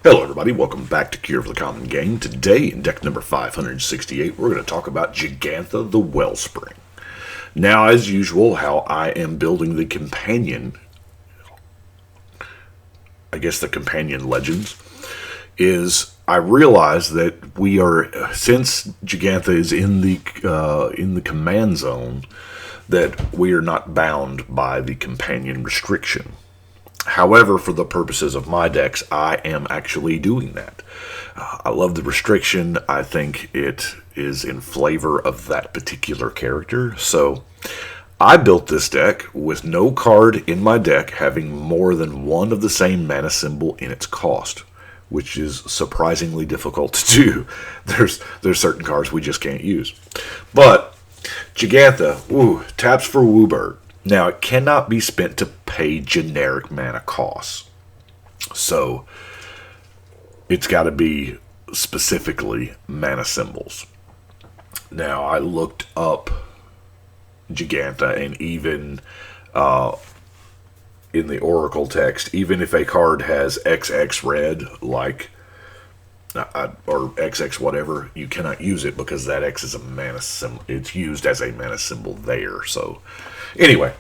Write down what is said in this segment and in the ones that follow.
Hello everybody, welcome back to Cure for the Common Game. Today, in deck number 568, we're going to talk about Jegantha the Wellspring. Now, as usual, how I am building the companion, the companion legends, is I realize that we are, since Jegantha is in the command zone, that we are not bound by the companion restriction. However, for the purposes of my decks, I am actually doing that. I love the restriction. I think it is in flavor of that particular character. So I built this deck with no card in my deck having more than one of the same mana symbol in its cost, which is surprisingly difficult to do. There's certain cards we just can't use. But Jegantha, taps for Wooburg. Now, it cannot be spent to pay generic mana costs. So, it's got to be specifically mana symbols. Now, I looked up Jegantha, and even in the Oracle text, even if a card has XX red, or XX whatever, you cannot use it because that X is a mana symbol. It's used as a mana symbol there. So, anyway,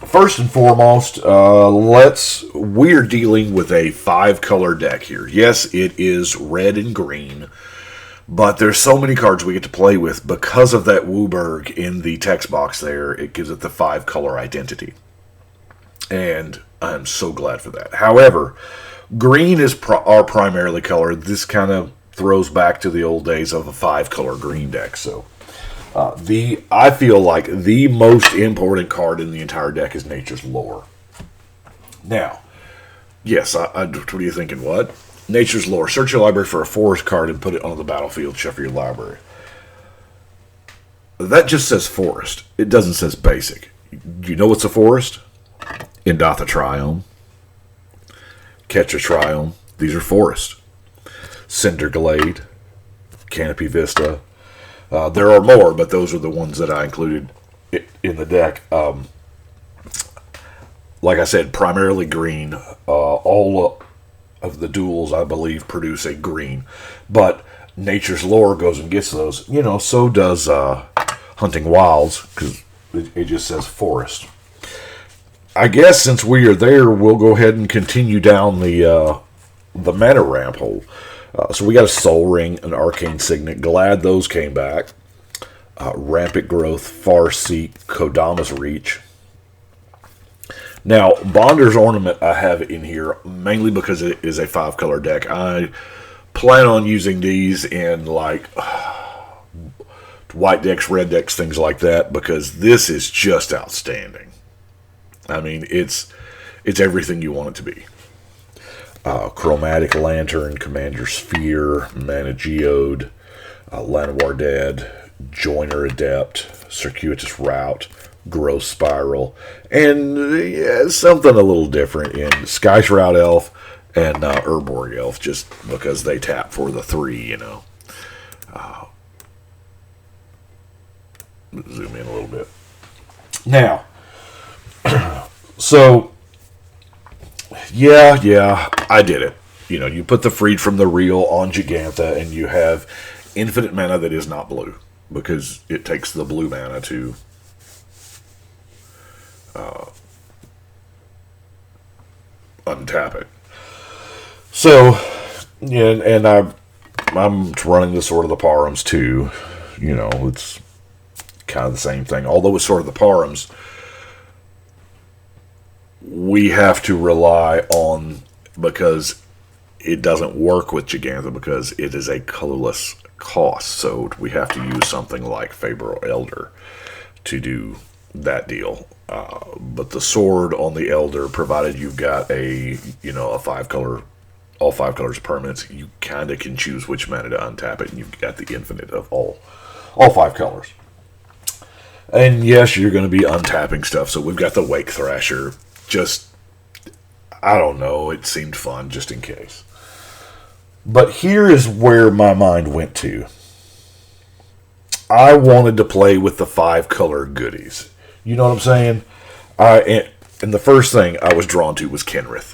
first and foremost, we're dealing with a 5-color deck here. Yes, it is red and green, but there's so many cards we get to play with because of that Wooburg in the text box there. It gives it the 5-color identity, and I'm so glad for that. However, green is our primarily color. This kind of throws back to the old days of a 5-color green deck. So, I feel like the most important card in the entire deck is Nature's Lore. Now, yes, what are you thinking? What? Nature's Lore. Search your library for a forest card and put it on the battlefield. Shuffle your library. That just says forest. It doesn't say basic. Do you know what's a forest? Jegantha Triome. Ketcha Triome. These are forests. Cinder Glade. Canopy Vista. There are more, but those are the ones that I included in the deck. Like I said, primarily green. All of the duels, I believe, produce a green. But Nature's Lore goes and gets those. So does Hunting Wilds, because it just says forest. I guess since we are there, we'll go ahead and continue down the mana ramp hole. So we got a Soul Ring, an Arcane Signet. Glad those came back. Rampant Growth, Farseek, Kodama's Reach. Now, Bonder's Ornament I have in here mainly because it is a 5-color deck. I plan on using these in white decks, red decks, things like that, because this is just outstanding. I mean, it's everything you want it to be. Chromatic Lantern, Commander Sphere, Mana Geode, Llanowar Dead, Joiner Adept, Circuitous Route, Growth Spiral, and something a little different in Sky Shroud Elf and Urborg Elf, just because they tap for the 3, Zoom in a little bit. Now, so... Yeah, I did it. You put the Freed from the Real on Jegantha, and you have infinite mana that is not blue, because it takes the blue mana to untap it. So, and I'm running the Sword of the Params too. It's kind of the same thing. Although with Sword of the Params, we have to rely on, because it doesn't work with Jegantha because it is a colorless cost. So we have to use something like Fabro Elder to do that deal. But the sword on the Elder, provided you've got a 5-color, all 5 colors of permanents, you kind of can choose which mana to untap it, and you've got the infinite of all 5 colors. And yes, you're going to be untapping stuff. So we've got the Wake Thrasher. I don't know, it seemed fun just in case. But here is where my mind went to. I wanted to play with the 5-color goodies. You know what I'm saying? And the first thing I was drawn to was Kenrith.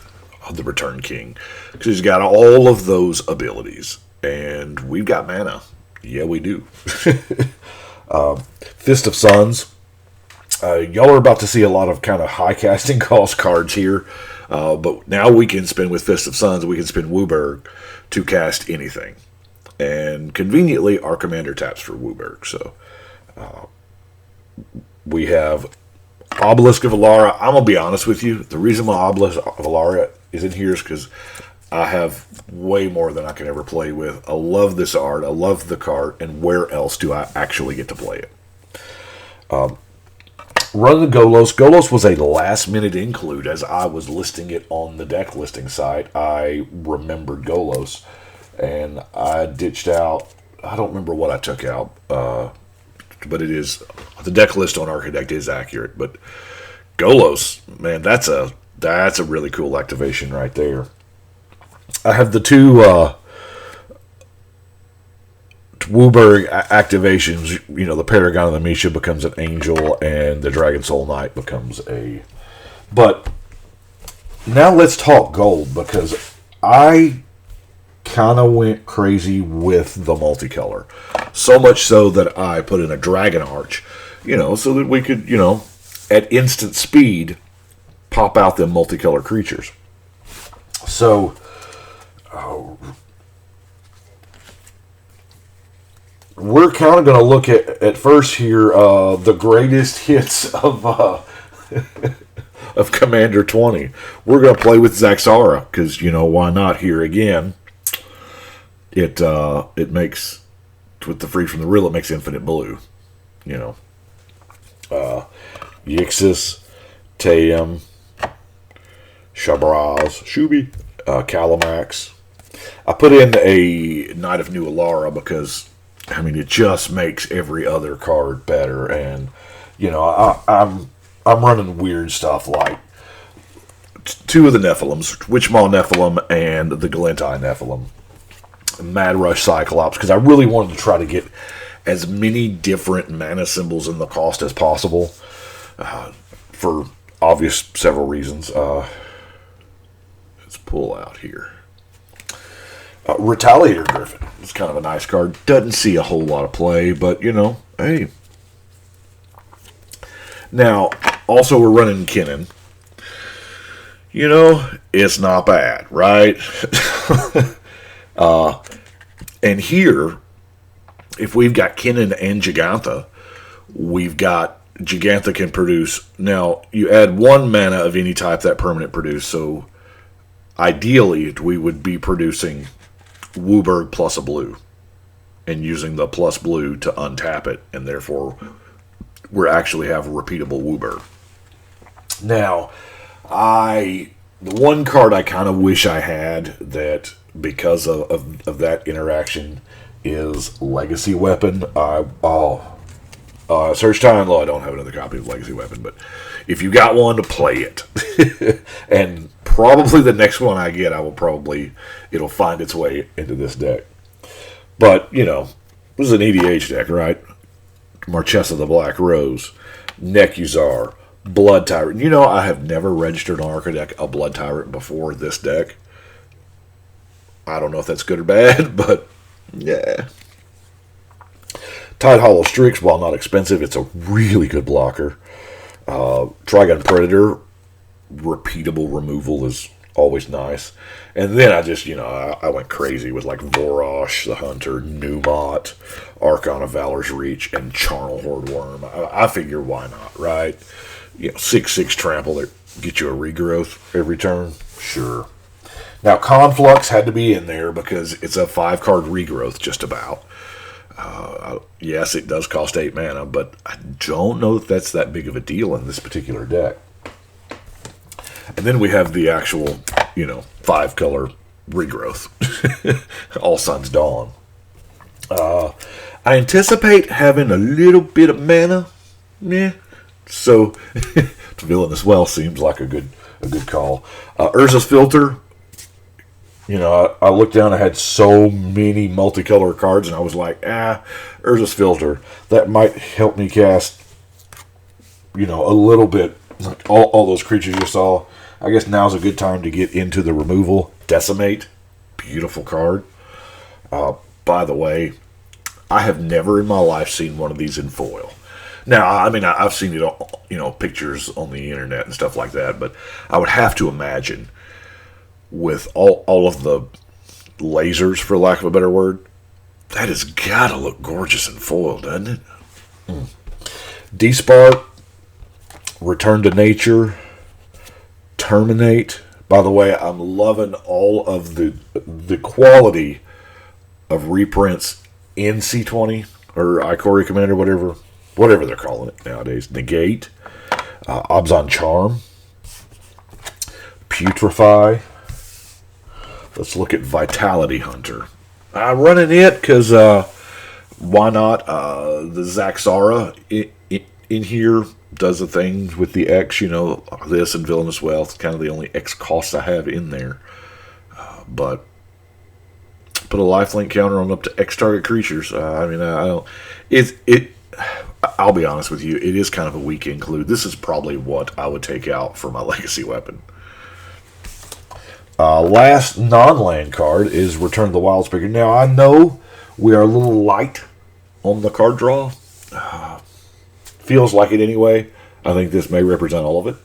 the Return King, because he's got all of those abilities, and we've got mana. Yeah, we do. Fist of Suns. Y'all are about to see a lot of kind of high casting cost cards here, but now we can spin with Fist of Suns. We can spin Wooburg to cast anything, and conveniently, our commander taps for Wooburg. So we have Obelisk of Alara. I'm gonna be honest with you. The reason why Obelisk of Alara is in here is because I have way more than I can ever play with. I love this art. I love the card. And where else do I actually get to play it? Running Golos. Golos was a last-minute include as I was listing it on the deck listing site. I remembered Golos, and I ditched out. I don't remember what I took out, but it is the deck list on Architect is accurate. But Golos, man, that's a really cool activation right there. I have the two Wooburg activations. You know, the Paragon of the Misha becomes an angel, and the Dragon Soul Knight becomes a. But now let's talk gold, because I kind of went crazy with the multicolor. So much so that I put in a Dragon Arch, you know, so that we could, you know, at instant speed, pop out them multicolor creatures. So, we're kind of going to look at first here the greatest hits of of Commander 20. We're going to play with Zaxara, because, you know, why not here again? It makes, with the free from the real, it makes infinite blue, you know. Yixis, Tayum, Shabraz, Shubi, Calamax. I put in a Knight of New Alara because, I mean, it just makes every other card better. And, you know, I'm running weird stuff like two of the Nephilims, Witchmaw Nephilim and the Galentai Nephilim. Mad Rush Cyclops, because I really wanted to try to get as many different mana symbols in the cost as possible, for obvious several reasons. Let's pull out here. Retaliator Griffin. It's kind of a nice card. Doesn't see a whole lot of play, but, you know, hey. Now, also we're running Kinnan. You know, it's not bad, right? And here, if we've got Kinnan and Jegantha, we've got Jegantha can produce. Now, you add 1 mana of any type that permanent produce, so ideally we would be producing Wooburg plus a blue and using the plus blue to untap it, and therefore we actually have a repeatable Wooburg. Now, the one card I kind of wish I had that, because of that interaction, is Legacy Weapon. Search Time Law, I don't have another copy of Legacy Weapon, but if you got one, to play it. And probably the next one I get, it'll find its way into this deck. But, you know, this is an EDH deck, right? Marchesa the Black Rose, Nekuzar, Blood Tyrant. You know, I have never registered on Architect a Blood Tyrant before this deck. I don't know if that's good or bad, but yeah. Tide Hollow Strix, while not expensive, it's a really good blocker. Trigon Predator, repeatable removal is always nice. And then I just, you know, I went crazy with like Vorosh, the Hunter, Numot, Archon of Valor's Reach, and Charnel Horde Worm. I figure why not, right? You know, 6/6 trample that get you a regrowth every turn. Sure. Now, Conflux had to be in there because it's a 5-card regrowth, just about. Yes, it does cost 8 mana, but I don't know if that's that big of a deal in this particular deck. And then we have the actual, you know, 5-color regrowth. All Suns Dawn. I anticipate having a little bit of mana. Yeah. So, Villainous Well seems like a good call. Urza's Filter. You know, I looked down, I had so many multicolor cards, and I was like, Urza's Filter. That might help me cast, you know, a little bit. All those creatures you saw. I guess now's a good time to get into the removal. Decimate. Beautiful card. By the way, I have never in my life seen one of these in foil. Now, I mean, I've seen it, pictures on the internet and stuff like that, but I would have to imagine with all of the lasers, for lack of a better word, that has got to look gorgeous in foil, doesn't it? Despark, Return to Nature, Terminate. By the way, I'm loving all of the quality of reprints in C20 or Ikoria Commander, whatever they're calling it nowadays. Negate, Obzon Charm, Putrefy. Let's look at Vitality Hunter. I'm running it because why not? The Zaxara in here does the things with the X, this and Villainous Wealth. Kind of the only X costs I have in there. But put a lifelink counter on up to X target creatures. I don't. I'll be honest with you. It is kind of a weak include. This is probably what I would take out for my legacy weapon. Last non-land card is Return to the Wellspring. Now, I know we are a little light on the card draw. Feels like it anyway. I think this may represent all of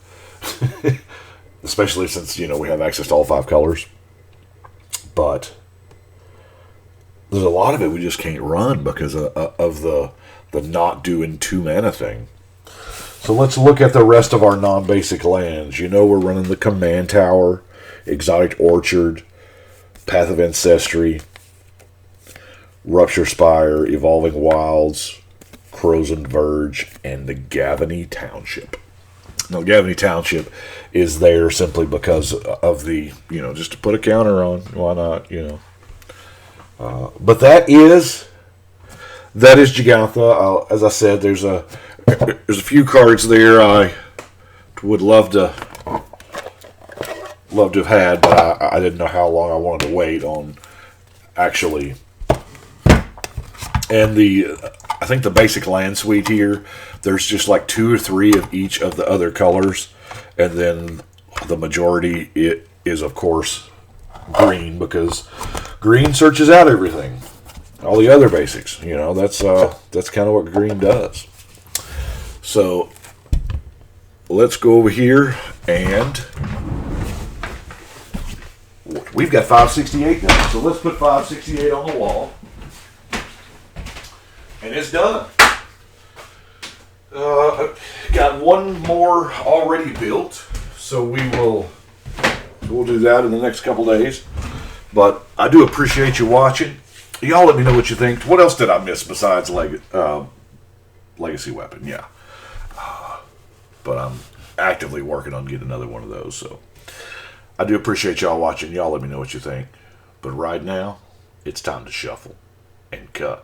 it. Especially since, we have access to all 5 colors. But there's a lot of it we just can't run because of the not doing 2 mana thing. So let's look at the rest of our non-basic lands. We're running the Command Tower, Exotic Orchard, Path of Ancestry, Rupture Spire, Evolving Wilds, Crozen Verge, and the Gavany Township. Now, Gavany Township is there simply because of the, just to put a counter on. Why not, But that is Jegantha. As I said, there's a few cards there I would love to have had, but I didn't know how long I wanted to wait on actually. And I think the basic land suite here, there's just like 2 or 3 of each of the other colors, and then the majority is of course green, because green searches out everything, all the other basics. That's kind of what green does. So let's go over here, and we've got 568 now. So let's put 568 on the wall. And it's done. Got one more already built, so we'll do that in the next couple days. But I do appreciate you watching. Y'all let me know what you think. What else did I miss besides Legacy Weapon? Yeah. But I'm actively working on getting another one of those. So I do appreciate y'all watching. Y'all let me know what you think. But right now, it's time to shuffle and cut.